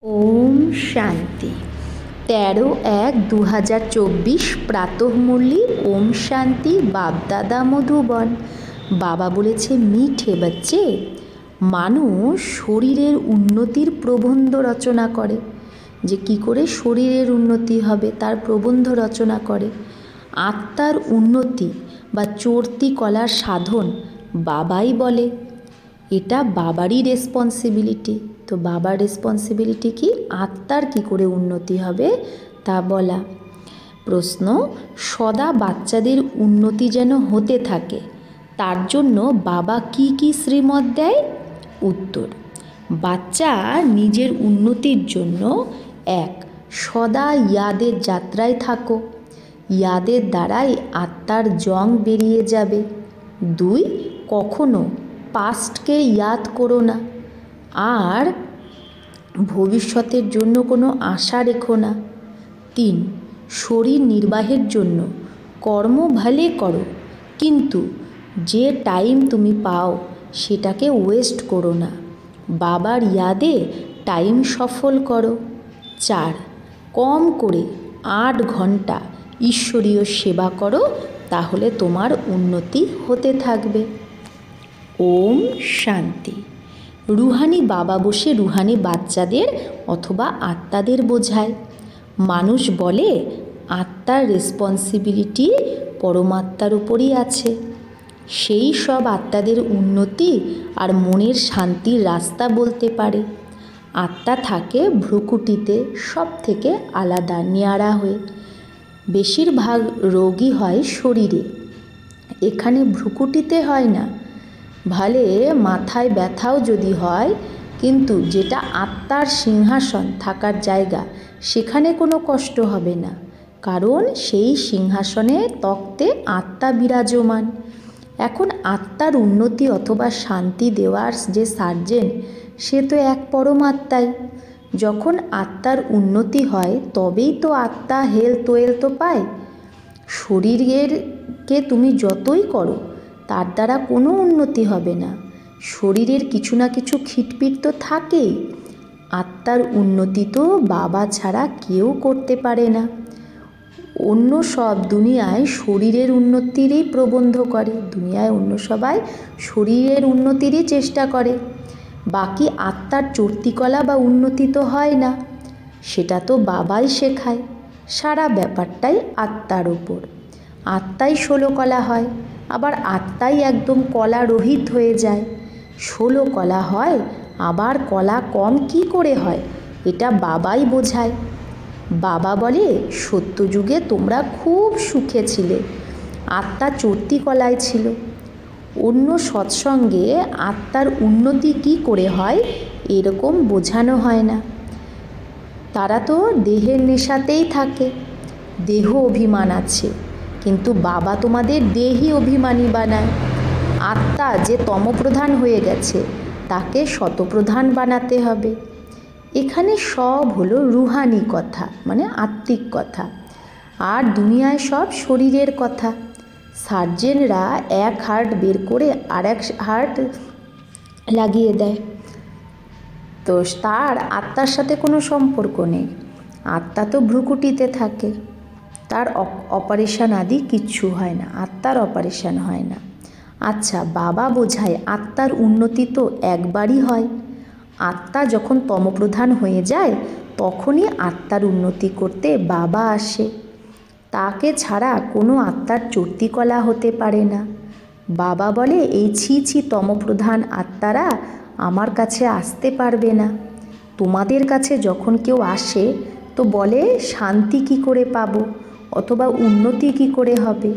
ওম শান্তি 13-1-2024 প্রাতঃমুরলি। ওম শান্তি। বাপদাদা মধুবন। বাবা বলেছে, মিঠে বাচ্চে, মানুষ শরীরের উন্নতির প্রবন্ধ রচনা করে, যে কি করে শরীরের উন্নতি হবে তার প্রবন্ধ রচনা করে। আত্মার উন্নতি বা চর্তি কলার সাধন বাবাই বলে। এটা বাবারই রেসপন্সিবিলিটি। তো বাবার রেসপন্সিবিলিটি কি? আত্মার কি করে উন্নতি হবে তা বলা। প্রশ্ন, সদা বাচ্চাদের উন্নতি যেন হতে থাকে তার জন্য বাবা কি কি শ্রীমত দেয়? উত্তর, বাচ্চা নিজের উন্নতির জন্য 1. সদা ইয়াদের যাত্রায় থাকো, ইয়াদের দ্বারাই আত্মার জং বেরিয়ে যাবে। 2. কখনো পাস্টকে ইয়াদ করো না, আর ভবিষ্যতের জন্য কোনো আশা রেখো না। 3. শরীর নির্বাহের জন্য কর্ম ভালে করো, কিন্তু যে টাইম তুমি পাও সেটাকে ওয়েস্ট করো না। বাবার ইয়াদে টাইম সফল করো। 4. কম করে 8 ঘন্টা ঈশ্বরীয় সেবা করো, তাহলে তোমার উন্নতি হতে থাকবে। ওম শান্তি। রুহানি বাবা বসে রুহানি বাচ্চাদের অথবা আত্মাদের বোঝায়। মানুষ বলে আত্মার রেসপন্সিবিলিটি পরমাত্মার উপরই আছে। সেই সব আত্মাদের উন্নতি আর মনের শান্তির রাস্তা বলতে পারে। আত্মা থাকে ভ্রুকুটিতে, সব থেকে আলাদা, নিয়ারা হয়ে। বেশিরভাগ রোগই হয় শরীরে, এখানে ভ্রুকুটিতে হয় না। ভালে মাথায় ব্যথাও যদি হয়, কিন্তু যেটা আত্মার সিংহাসন থাকার জায়গা, সেখানে কোনো কষ্ট হবে না, কারণ সেই সিংহাসনে তক্তে আত্মা বিরাজমান। এখন আত্মার উন্নতি অথবা শান্তি দেওয়ার যে সার্জেন, সে তো এক পরমাত্মাই। যখন আত্মার উন্নতি হয় তবেই তো আত্মা হেলথ ওয়েলথ পায়। শরীরকে তুমি যতই করো তার দ্বারা কোনো উন্নতি হবে না। শরীরের কিছু না কিছু খিটপিট তো থাকেই। আত্মার উন্নতি তো বাবা ছাড়া কেউ করতে পারে না। অন্য সব দুনিয়ায় শরীরের উন্নতিরই প্রবন্ধ করে, দুনিয়ায় অন্য সবাই শরীরের উন্নতিরই চেষ্টা করে। বাকি আত্মার চর্তিকলা বা উন্নতি তো হয় না, সেটা তো বাবাই শেখায়। সারা ব্যাপারটাই আত্মার ওপর। আত্মাই 16 কলা হয়, আবার আত্মাই একদম কলা রহিত হয়ে যায়। 16 কলা হয়, আবার কলা কম কি করে হয়, এটা বাবাই বোঝায়। বাবা বলে, সত্যযুগে তোমরা খুব সুখে ছিলে, আত্মা চর্তি কলায় ছিল। অন্য সৎসঙ্গে আত্মার উন্নতি কি করে হয় এরকম বোঝানো হয় না। তারা তো দেহের নেশাতেই থাকে, দেহ অভিমান আছে, কিন্তু বাবা তোমাদের দেহই অভিমানী বানায়। আত্মা যে তমপ্রধান হয়ে গেছে তাকে শতপ্রধান বানাতে হবে। এখানে সব হলো রুহানি কথা, মানে আত্মিক কথা, আর দুনিয়ায় সব শরীরের কথা। সার্জেনরা এক হার্ট বের করে আর এক হার্ট লাগিয়ে দেয়, তো তার আত্মার সাথে কোনো সম্পর্ক নেই। আত্মা তো ভ্রুকুটিতে থাকে, তার অপারেশন আদি কিচ্ছু হয় না, আত্মার অপারেশন হয় না। আচ্ছা, বাবা বোঝায় আত্মার উন্নতি তো একবারই হয়। আত্মা যখন তমপ্রধান হয়ে যায় তখনই আত্মার উন্নতি করতে বাবা আসে। তাকে ছাড়া কোনো আত্মার চর্তিকলা হতে পারে না। বাবা বলে, এই ছি তমপ্রধান আত্মারা আমার কাছে আসতে পারবে না। তোমাদের কাছে যখন কেউ আসে তো বলে শান্তি কি করে পাবো অথবা উন্নতি কি করে হবে,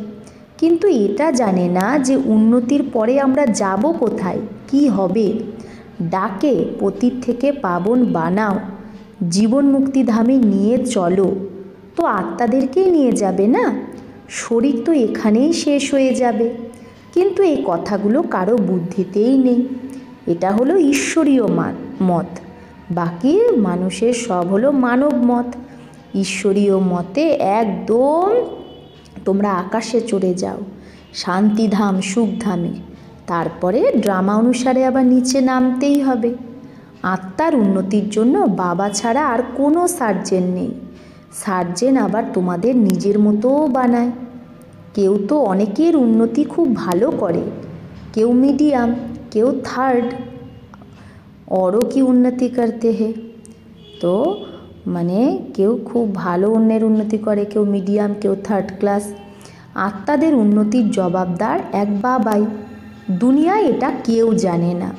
কিন্তু এটা জানে না যে উন্নতির পরে আমরা যাব কোথায়, কি হবে। ডাকে পতিত থেকে পাবন বানাও, জীবন মুক্তিধামে নিয়ে চলো, তো আত্মাদেরকেই নিয়ে যাবে না। শরীর তো এখানেই শেষ হয়ে যাবে, কিন্তু এই কথাগুলো কারো বুদ্ধিতেই নেই। এটা হলো ঈশ্বরীয় মত, বাকি মানুষের সব হলো মানব মত। ঈশ্বরীয় মতে একদম তোমরা আকাশে চড়ে যাও, শান্তিধাম সুখধামে, তারপরে ড্রামা অনুসারে আবার নিচে নামতেই হবে। আত্মার উন্নতির জন্য বাবা ছাড়া আর কোনো সার্জেন নেই। সার্জেন আবার তোমাদের নিজের মতোও বানায়। কেউ তো অনেকের উন্নতি খুব ভালো করে, কেউ মিডিয়াম, কেউ থার্ড, औरों की उन्नति करते हैं। তো মানে কেউ খুব ভালো অন্যের উন্নতি করে, কেউ মিডিয়াম, কেউ থার্ড ক্লাস। আত্মাদের উন্নতির জবাবদার এক বাবাই। দুনিয়ায় এটা কেউ জানে না।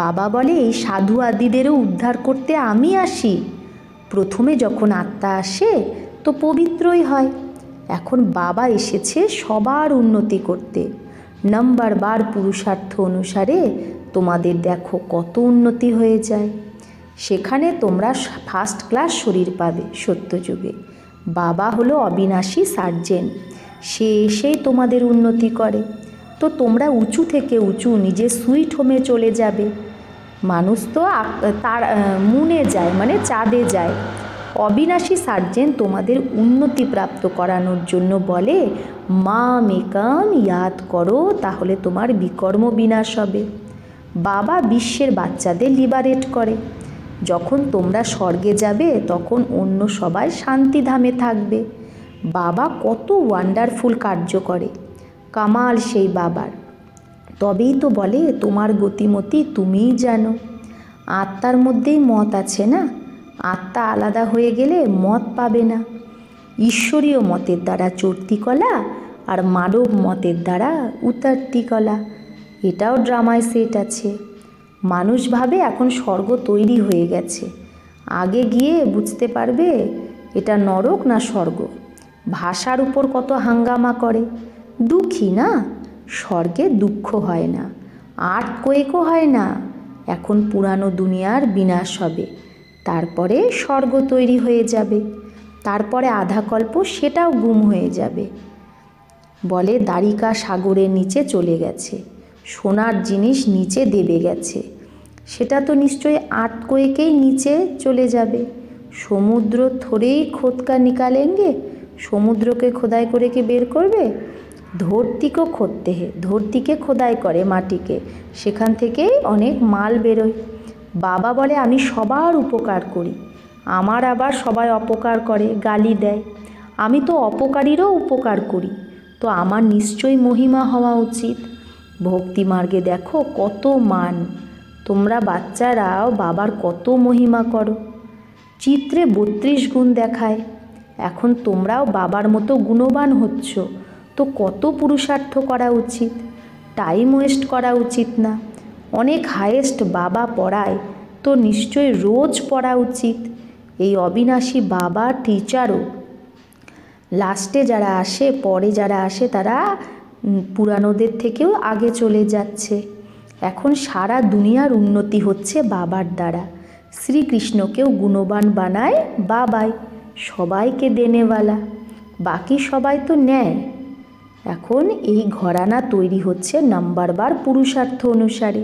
বাবা বলে এই সাধু আদিদেরও উদ্ধার করতে আমি আসি। প্রথমে যখন আত্মা আসে তো পবিত্রই হয়। এখন বাবা এসেছে সবার উন্নতি করতে। নাম্বারবার পুরুষার্থ অনুসারে তোমাদের দেখো কত উন্নতি হয়ে যায়। সেখানে তোমরা ফার্স্ট ক্লাস শরীর পাবে সত্যযুগে। বাবা হলো অবিনাশী সার্জেন, সে এসেই তোমাদের উন্নতি করে। তো তোমরা উঁচু থেকে উঁচু নিজের সুইট হোমে চলে যাবে। মানুষ তো তার মুনে যায়, মানে চাঁদে যায়। অবিনাশী সার্জেন তোমাদের উন্নতি প্রাপ্ত করানোর জন্য বলে মাম একাম ইয়াদ করো, তাহলে তোমার বিকর্ম বিনাশ হবে। বাবা বিশ্বের বাচ্চাদের লিবারেট করে। যখন তোমরা স্বর্গে যাবে তখন অন্য সবাই শান্তিধামে থাকবে। বাবা কত ওয়ান্ডারফুল কার্য করে, কামাল সেই বাবার। তবেই তো বলে তোমার গতিমতি তুমিই জানো। আত্মার মধ্যেই মত আছে না, আত্মা আলাদা হয়ে গেলে মত পাবে না। ঈশ্বরীয় মতের দ্বারা চড়তি কলা আর মানব মতের দ্বারা উতারতি কলা, এটাও ড্রামায় সেট আছে। মানুষ ভাবে এখন স্বর্গ তৈরি হয়ে গেছে, আগে গিয়ে বুঝতে পারবে এটা নরক না স্বর্গ। ভাষার উপর কত হাঙ্গামা করে, দুঃখী না। স্বর্গে দুঃখ হয় না, আর্থকোয়েকও হয় না। এখন পুরানো দুনিয়ার বিনাশ হবে, তারপরে স্বর্গ তৈরি হয়ে যাবে। তারপরে আধা কল্প সেটাও গুম হয়ে যাবে। বলে দ্বারিকা সাগরের নিচে চলে গেছে, সোনার জিনিস নিচে দেবে গেছে। সেটা তো নিশ্চয়ই আর্থকোয়েকেই নিচে চলে যাবে। সমুদ্র থোড়েই খোদকা নিকালেঙ্গে, সমুদ্রকে খোদাই করে কি বের করবে? ধরতিকেও খুঁড়তে হয়, ধরতিকে খোদাই করে মাটিকে, সেখান থেকেই অনেক মাল বেরোয়। বাবা বলে আমি সবার উপকার করি, আমার আবার সবাই অপকার করে, গালি দেয়। আমি তো অপকারীরও উপকার করি, তো আমার নিশ্চয়ই মহিমা হওয়া উচিত। ভক্তিমার্গে দেখো কত মান। তোমরা বাচ্চারাও বাবার কত মহিমা করো। চিত্রে 32 গুণ দেখায়। এখন তোমরাও বাবার মতো গুণবান হচ্ছ, তো কত পুরুষার্থ করা উচিত, টাইম ওয়েস্ট করা উচিত না। অনেক হায়েস্ট বাবা পড়ায়, তো নিশ্চয়ই রোজ পড়া উচিত। এই অবিনাশী বাবা টিচারও লাস্টে যারা আসে, পরে যারা আসে, তারা পুরানোদের থেকেও আগে চলে যাচ্ছে। এখন সারা দুনিয়ার উন্নতি হচ্ছে বাবার দ্বারা। শ্রীকৃষ্ণকেও গুণবান বানায় বাবাই, সবাইকে দেনেওয়ালা, বাকি সবাই তো নেয়। এখন এই ঘরানা তৈরি হচ্ছে নাম্বারবার পুরুষার্থ অনুসারে।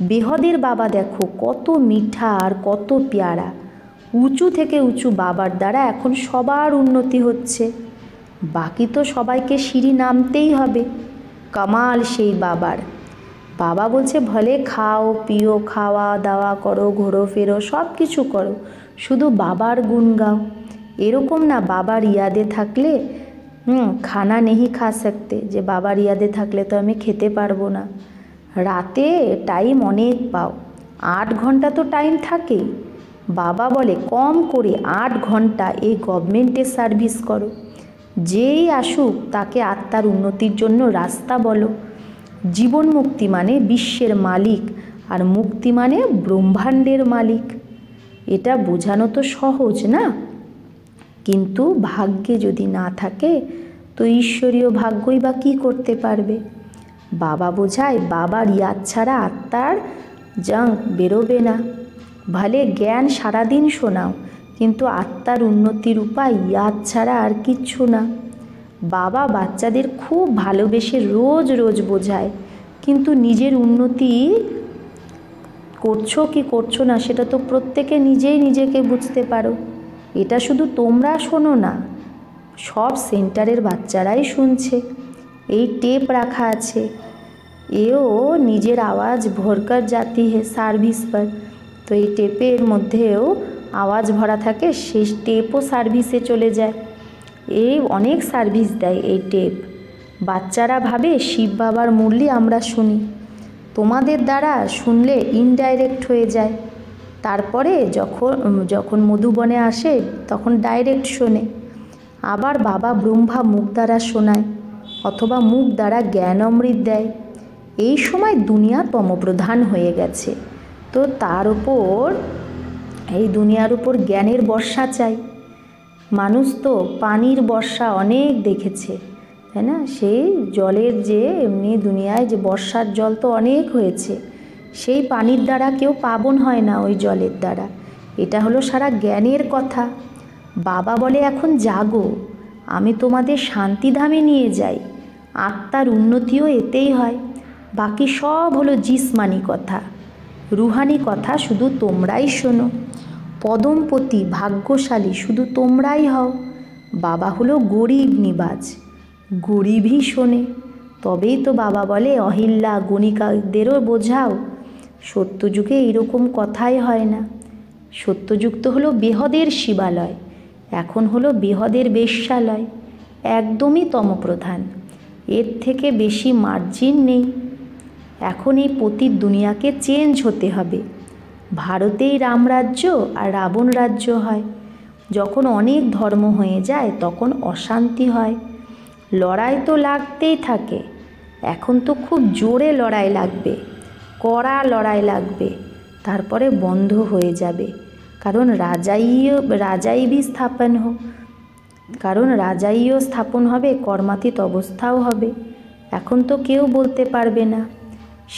বেহদের বাবা দেখো কত মিঠা আর কত পেয়ারা। উঁচু থেকে উঁচু বাবার দ্বারা এখন সবার উন্নতি হচ্ছে। বাকি তো সবাইকে সিঁড়ি নামতেই হবে। কামাল সেই বাবার। বাবা বলছে ভলে খাও পিও, খাওয়া দাওয়া করো, ঘোরো ফেরো, সব কিছু করো, শুধু বাবার গুণ গাও। এরকম না বাবার ইয়াদে থাকলে খানা নেহি খা সকতে, যে বাবার ইয়াদে থাকলে তো আমি খেতে পারবো না। রাতে টাইম অনেক পাও, 8 ঘন্টা তো টাইম থাকেই। বাবা বলে কম করে 8 ঘন্টা এই গভর্নমেন্টের সার্ভিস করো। যেই আসুক তাকে আত্মার উন্নতির জন্য রাস্তা বলো। জীবন মুক্তি মানে বিশ্বের মালিক, আর মুক্তি মানে ব্রহ্মাণ্ডের মালিক। এটা বোঝানো তো সহজ না, কিন্তু ভাগ্যে যদি না থাকে তো ঈশ্বরীয় ভাগ্যই বা কী করতে পারবে। বাবা বোঝায় বাবার ইয়াদ ছাড়া আত্মার জাঙ্ক বেরোবে না। ভলে জ্ঞান সারাদিন শোনাও, কিন্তু আত্মার উন্নতির উপায় ইয়াদ ছাড়া আর কিচ্ছু না। বাবা বাচ্চাদের খুব ভালোবেসে রোজ রোজ বোঝায়, কিন্তু নিজের উন্নতি করছো কি করছো না সেটা তো প্রত্যেকে নিজেই নিজেকে বুঝতে পারো। এটা শুধু তোমরা শোনো না, সব সেন্টারের বাচ্চারাই শুনছে। এই টেপ রাখা আছে, এও নিজের আওয়াজ ভরকর जाती है সার্ভিস पर, তো এই টেপের মধ্যেও আওয়াজ ভরা থাকে, সেই টেপও সার্ভিসে চলে যায়। এই অনেক সার্ভিস দেয় এই টেপ। বাচ্চারা ভাবে শিব বাবার মুরলি আমরা শুনি, তোমাদের দ্বারা শুনলে ইনডাইরেক্ট হয়ে যায়। তারপরে যখন মধুবনে আসে তখন ডাইরেক্ট শোনে। আবার বাবা ব্রহ্মা মুখ দ্বারা শোনায়, অথবা মুখ দ্বারা জ্ঞান অমৃত দেয়। এই সময় দুনিয়া তমপ্রধান হয়ে গেছে, তো তার উপর এই দুনিয়ার উপর জ্ঞানের বর্ষা চাই। মানুষ তো পানির বর্ষা অনেক দেখেছে, তাই না? সেই জলের যে এমনি দুনিয়ায় যে বর্ষার জল তো অনেক হয়েছে, সেই পানির দ্বারা কেউ পাবন হয় না ওই জলের দ্বারা। এটা হলো সারা জ্ঞানের কথা। বাবা বলে এখন জাগো, আমি তোমাদের শান্তিধামে নিয়ে যাই। আত্মার উন্নতিও এতেই হয়, বাকি সব হলো জিসমানি কথা। রুহানি কথা শুধু তোমরাই শোনো। পদমপতি ভাগ্যশালী শুধু তোমরাই হও। বাবা হলো গরিব নিবাজ, গরিবই শোনে। তবেই তো বাবা বলে অহিল্যা গণিকাদেরও বোঝাও। সত্যযুগে এইরকম কথাই হয় না। সত্যযুগ তো হলো বেহদের শিবালয়, এখন হলো বেহদের বেশ্যালয়। একদমই তমপ্রধান, এর থেকে বেশি মার্জিন নেই। এখন এই পতিত দুনিয়াকে চেঞ্জ হতে হবে। ভারতেই রামরাজ্য আর রাবণ রাজ্য হয়। যখন অনেক ধর্ম হয়ে যায় তখন অশান্তি হয়, লড়াই তো লাগতেই থাকে। এখন তো খুব জোরে লড়াই লাগবে, কড়া লড়াই লাগবে, তারপরে বন্ধ হয়ে যাবে। কারণ রাজাইও স্থাপন হবে, কর্মাতীত অবস্থাও হবে। এখন তো কেউ বলতে পারবে না।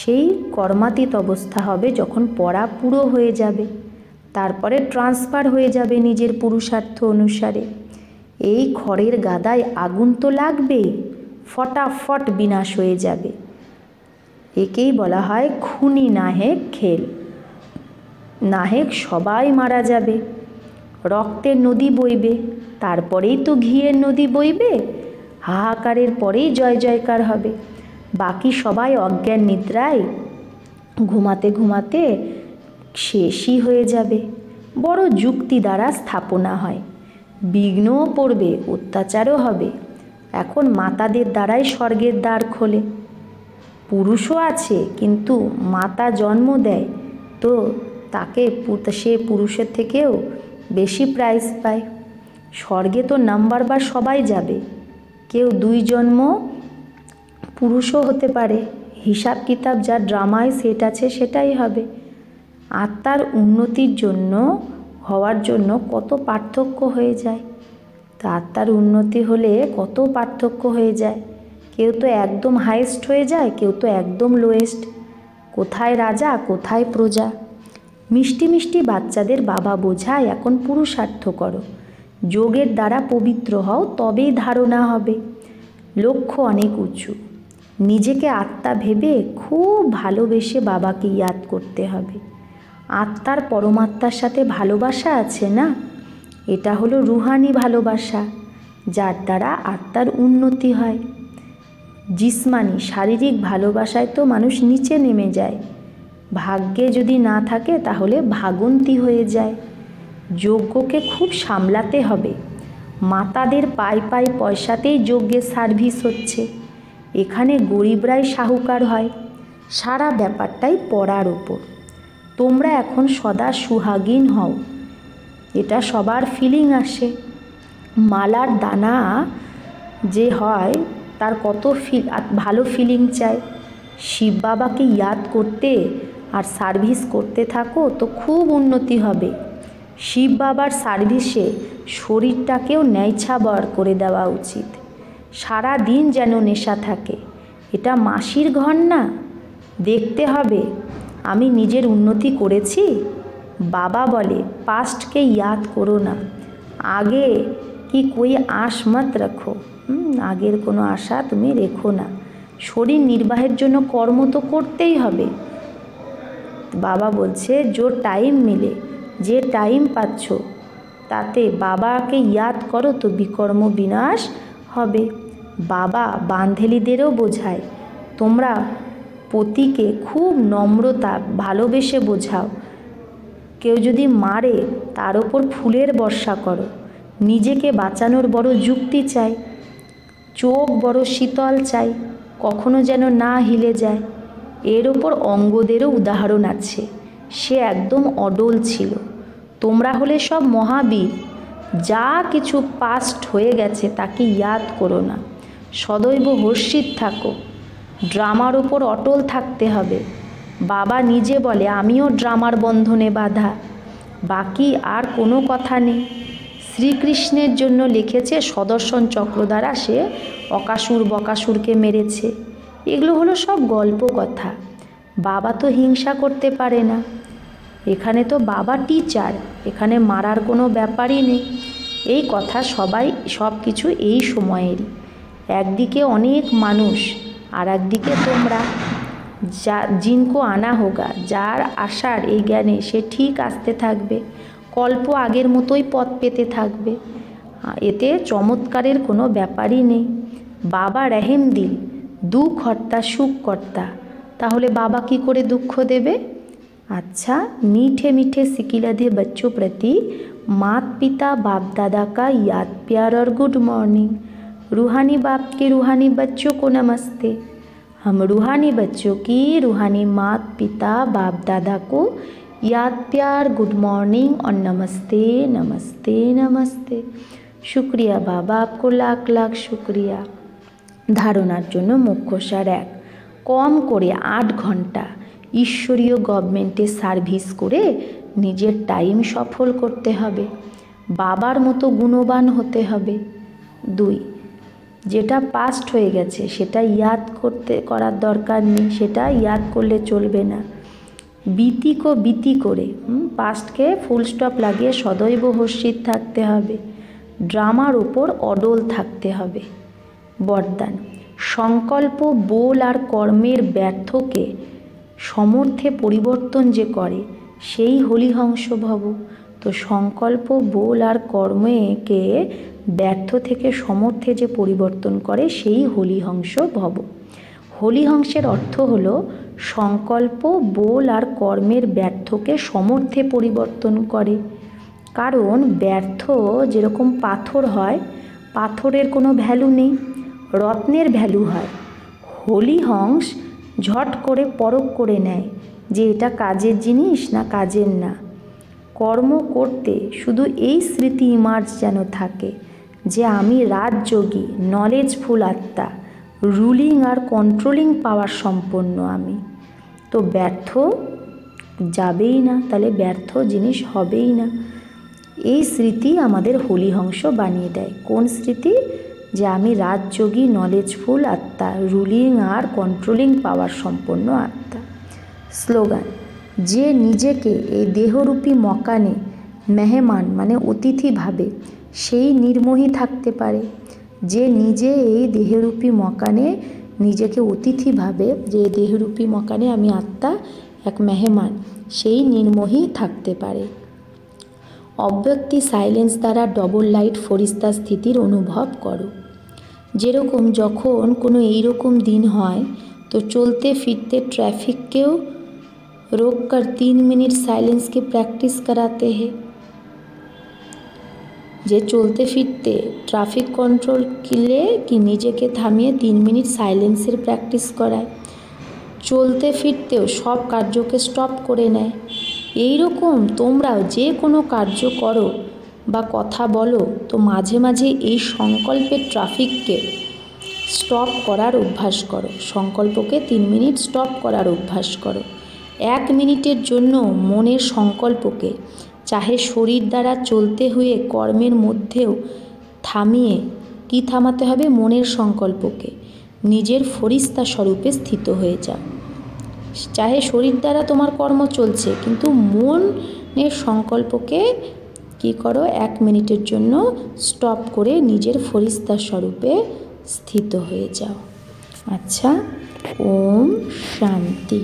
সেই কর্মাতীত অবস্থা হবে যখন পড়া পুরো হয়ে যাবে, তারপরে ট্রান্সফার হয়ে যাবে নিজের পুরুষার্থ অনুসারে। এই খড়ের গাদায় আগুন তো লাগবেই, ফটাফট বিনাশ হয়ে যাবে। একেই বলা হয় খুনি নাহেক খেল। নাহেক সবাই মারা যাবে, রক্তের নদী বইবে, তারপরেই তো ঘিয়ের নদী বইবে। হাহাকারের পরেই জয় জয়কার হবে। বাকি সবাই অজ্ঞান নিদ্রায় ঘুমাতে ঘুমাতে শেষই হয়ে যাবে। বড় যুক্তি দ্বারা স্থাপনা হয়, বিঘ্নও পড়বে, অত্যাচারও হবে। এখন মাতাদের দ্বারাই স্বর্গের দ্বার খোলে। পুরুষও আছে, কিন্তু মাতা জন্ম দেয় তো সে পুরুষের থেকেও বেশি প্রাইজ পায়। স্বর্গে তো নাম্বারবার সবাই যাবে, কেউ 2 জন্ম পুরুষও হতে পারে। হিসাব কিতাব যা ড্রামায় সেট আছে সেটাই হবে। আত্মার উন্নতির জন্য হওয়ার জন্য কত পার্থক্য হয়ে যায়। তা আত্মার উন্নতি হলে কত পার্থক্য হয়ে যায়। কেউ তো একদম হাইয়েস্ট হয়ে যায়, কেউ তো একদম লোয়েস্ট। কোথায় রাজা কোথায় প্রজা। মিষ্টি মিষ্টি বাচ্চাদের বাবা বোঝায় এখন পুরুষার্থ করো, যোগের দ্বারা পবিত্র হও, তবেই ধারণা হবে। লক্ষ্য অনেক উঁচু। নিজেকে আত্মা ভেবে খুব ভালোবেসে বাবাকে ইয়াদ করতে হবে। আত্মার পরমাত্মার সাথে ভালোবাসা আছে না, এটা হলো রুহানি ভালোবাসা, যার দ্বারা আত্মার উন্নতি হয়। জিসমানি শারীরিক ভালোবাসায় তো মানুষ নিচে নেমে যায়। ভাগ্যে যদি না থাকে তাহলে ভাগন্তি হয়ে যায়। যজ্ঞকে খুব সামলাতে হবে। মাতাদের পাই পয়সাতেই যজ্ঞের সার্ভিস হচ্ছে। এখানে গরিবরাই সাহুকার হয়। সারা ব্যাপারটাই পড়ার ওপর। তোমরা এখন সদা সুহাগিন হও, এটা সবার ফিলিং আসে। মালার দানা যে হয় তার কত ভালো ফিলিং চাই। শিব বাবাকে ইয়াদ করতে আর সার্ভিস করতে থাকো তো খুব উন্নতি হবে। শিব বাবার সার্ভিসে শরীরটাকেও ন্যায়ছাবর করে দেওয়া উচিত। সারা দিন যেন নেশা থাকে। এটা মাসির ঘর না, দেখতে হবে আমি নিজের উন্নতি করেছি। বাবা বলে পাস্টকে ইয়াদ করো না, আগে কি কোই আশ মত রাখো। আগের কোনো আশা তুমি রেখো না। শরীর নির্বাহের জন্য কর্ম তো করতেই হবে। বাবা বলছে টাইম মিলে, যে টাইম পাচ্ছ তাতে বাবাকে ইয়াদ করো তো বিকর্ম বিনাশ হবে। বাবা বান্ধেলিদেরও বোঝায়, তোমরা পতিকে খুব নম্রতা ভালোবেসে বোঝাও। কেউ যদি মারে তার ওপর ফুলের বর্ষা করো। নিজেকে বাঁচানোর বড় যুক্তি চাই, চোখ বড় শীতল চাই, কখনো যেন না হিলে যায়। এর ওপর অঙ্গদেরও উদাহরণ আছে, সে একদম অডল ছিল। তোমরা হলে সব মহাবীর। যা কিছু পাস্ট হয়ে গেছে তাকে ইয়াদ করো না, সদৈব হর্ষিত থাকো। ড্রামার ওপর অটল থাকতে হবে। বাবা নিজে বলে আমিও ড্রামার বন্ধনে বাঁধা, বাকি আর কোনো কথা নেই। শ্রীকৃষ্ণের জন্য লিখেছে সুদর্শন চক্র দ্বারা সে অকাসুর বকাসুরকে মেরেছে। এগুলো হলো সব গল্প কথা। বাবা তো হিংসা করতে পারে না। এখানে তো বাবা টিচার, এখানে মারার কোনো ব্যাপারই নেই। এই কথা সবাই সব কিছু এই সময়েরই। একদিকে অনেক মানুষ আর একদিকে তোমরা। জিनको আনা হোগা, যার আসার এই জ্ঞানে সে ঠিক আসতে থাকবে, কল্প আগের মতোই পথ পেতে থাকবে। এতে চমৎকারের কোনো ব্যাপারই নেই। বাবা রহিম দিল, দুঃখ হর্তা সুখ কর্তা। তাহলে বাবা কি করে দুঃখ দেবে? अच्छा, मीठे मीठे सिकिलधे बच्चों प्रति माता पिता बाप दादा का याद प्यार और गुड मॉर्निंग। रूहानी बाप के रूहानी बच्चों को नमस्ते। हम रूहानी बच्चों की रूहानी माता पिता बाप दादा को याद प्यार गुड मॉर्निंग और नमस्ते नमस्ते नमस्ते। शुक्रिया बाबा, आपको लाख लाख शुक्रिया। धारणार जोन्नो मुख्यसार एक, कम करे 8 घंटा ঈশ্বরীয় গভর্নমেন্টে সার্ভিস করে নিজের টাইম সফল করতে হবে। বাবার মতো গুণবান হতে হবে। 2, যেটা পাস্ট হয়ে গেছে সেটা ইয়াদ করার দরকার নেই, সেটা ইয়াদ করলে চলবে না। बीती को बीती করে পাস্টকে ফুল স্টপ লাগিয়ে সদৈব হর্ষিত থাকতে হবে। ড্রামার ওপর অডল থাকতে হবে। বরদান, সংকল্প বল আর কর্মের ব্যর্থকে সমর্থে পরিবর্তন যে করে সেই হলিহংস ভব। তো সংকল্প বল আর কর্মকে ব্যর্থ থেকে সমর্থে যে পরিবর্তন করে সেই হলিহংস ভব। হলিহংসের অর্থ হলো সংকল্প বল আর কর্মের ব্যর্থকে সমর্থে পরিবর্তন করে। কারণ ব্যর্থ যেরকম পাথর হয়, পাথরের কোনো ভ্যালু নেই, রত্নের ভ্যালু হয়। হলিহংস ঝট করে পরখ করে নেয় যে এটা কাজের জিনিস না কাজের না। কর্ম করতে শুধু এই স্মৃতি ইমার্জ যেন থাকে যে আমি রাজযোগী, নলেজফুল আত্মা, রুলিং আর কন্ট্রোলিং পাওয়ার সম্পন্ন আমি। তো ব্যর্থ যাবেই না, তাহলে ব্যর্থ জিনিস হবেই না। এই স্মৃতি আমাদের হলিহংস বানিয়ে দেয়। কোন স্মৃতি? যে আমি রাজযোগী, নলেজফুল আত্মা, রুলিং আর কন্ট্রোলিং পাওয়ার সম্পন্ন আত্মা। স্লোগান, যে নিজেকে এই দেহরূপী মকানে মেহমান মানে অতিথি ভাবে সেই নির্মোহী থাকতে পারে। যে নিজে এই দেহরূপী মকানে নিজেকে অতিথি ভাবে, যে দেহরূপী মকানে আমি আত্মা এক মেহমান, সেই নির্মোহী থাকতে পারে। অব্যক্তি সাইলেন্স দ্বারা ডবল লাইট ফরিস্তা স্থিতির অনুভব করো। যেরকম যখন কোনো এইরকম দিন হয় তো চলতে ফিরতে ट्रैफिक रोक कर 3 मिनट साइलेंस की प्रैक्टिस कराते हैं। যে চলতে ফিরতে ট্রাফিক কন্ট্রোল কিলে কি নিজেকে থামিয়ে 3 মিনিট সাইলেন্সের প্র্যাকটিস করায়। চলতে ফিরতেও সব কার্যকে স্টপ করে নেয়। এই রকম তোমরাও যে কোনো কার্য করো বা কথা বলো তো মাঝে মাঝে এই সংকল্পের ট্রাফিককে স্টপ করার অভ্যাস করো। সংকল্পকে 3 মিনিট স্টপ করার অভ্যাস করো। 1 মিনিটের জন্য মনের সংকল্পকে চাহে শরীর দ্বারা চলতে হয়ে কর্মের মধ্যেও থামিয়ে কি থামাতে হবে? মনের সংকল্পকে নিজের ফরিস্তা স্বরূপে স্থিত হয়ে যাও। চাহে শরীর দ্বারা তোমার কর্ম চলছে কিন্তু মনের সংকল্পকে কি করো? 1 মিনিটের জন্য স্টপ করে নিজের ফরিস্তা স্বরূপে স্থিত হয়ে যাও। আচ্ছা, ওম শান্তি।